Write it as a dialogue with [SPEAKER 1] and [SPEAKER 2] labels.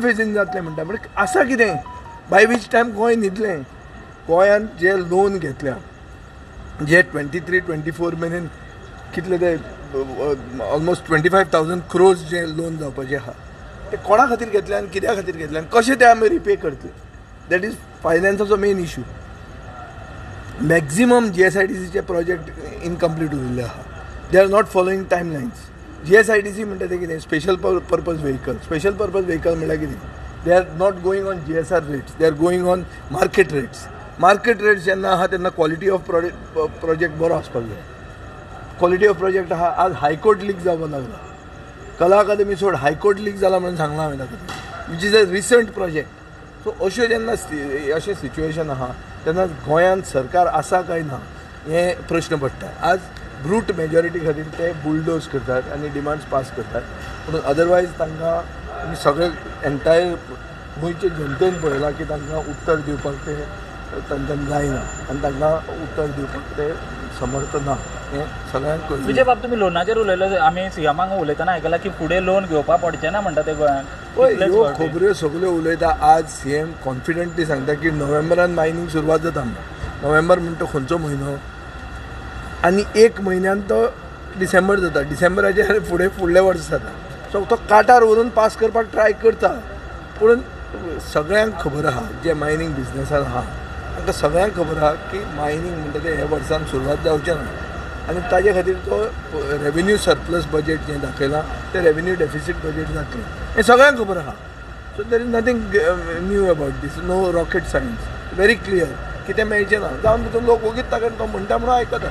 [SPEAKER 1] फेजींग जातलें म्हणटा बट आसा कितें बाय वीच टायम गोंय न्हिदलें. गोंयांत जे लोन घेतल्या जे 23-24 मेरेन कितले ते ऑलमोस्ट 25,000 crores जे लोन जावपाचें आहा ते कोणा खातीर घेतले आनी कित्या खातीर घेतले आनी कशें ते आमी रिपे करतले. दॅट इज फायनान्साचो मेन इशू. मॅक्झिमम GSIDCचे प्रोजेक्ट इनकम्प्लीट उरिल्ले आहा. They are not following timelines. GSIDC म्हणटा ते कितें special purpose vehicle. Special purpose vehicle म्हणल्यार कितें they are not going on GSR rates. They are going on market rates. Market rates जेन्ना आहा तेन्ना क्वॉलिटी ऑफ प्रोजेक्ट बरो आसपाक जाय. क्वॉलिटी ऑफ प्रोजेक्ट आहा आज हायकोर्ट लीक जावपाक लागला. कला अकादमी सोड हायकोर्ट लीक जाला म्हणून सांगला हांवें ताका which is a recent project. So अश्यो जेन्ना अशें सिच्युएशन आहा तेन्ना गोंयांत सरकार आसा काय ना हे प्रश्न पडटा. आज ब्रूट मेजॉरिटी खातीर ते बुलडोज करतात आनी डिमांड्स पास करतात पूण अदरवायज तांकां आमी सगळे एंटायर गोंयचे जनतेन पळयलां की तांकां उत्तर दिवपाक ते तांच्यान जायना आनी तांकां उत्तर दिवपाक ते समर्थ ना हें सगळ्यांक कळ्ळें.
[SPEAKER 2] विजय बाब तुमी लोनाचेर उलयलो आमी सीएमाक उलयतना आयकलां की फुडें लोन घेवपाक पडचें ना म्हणटा ते गोंयांत.
[SPEAKER 1] ह्यो खबऱ्यो सगळ्यो उलयता. आज CM कॉन्फिडंटली सांगता की नोव्हेंबरान मायनींग सुरवात जाता. नोव्हेंबर म्हणटा खंयचो म्हयनो आनी 1 म्हयन्यान तो डिसेंबर जाता. डिसेंबराचे फुडले वर्स जाता. सो तो काटार व्हरून पास करपाक ट्राय करता पूण सगळ्यांक खबर आहा जे मायनींग बिजनेसान आहा तांकां सगळ्यांक खबर आहा की मायनींग म्हणटा ते ह्या वर्सान सुरवात जावचें ना आनी ताजे खातीर तो रेवेन्यू सरप्लस बजेट जें दाखयलां तें रेवेन्यू डेफिसीट बजेट जातलें हें सगळ्यांक खबर आहा. So there is nothing new about this. No rocket science. Very clear कितें मेळचें ना जावन भितर लोक ओगीच ताका तो म्हणटा म्हणून आयकता.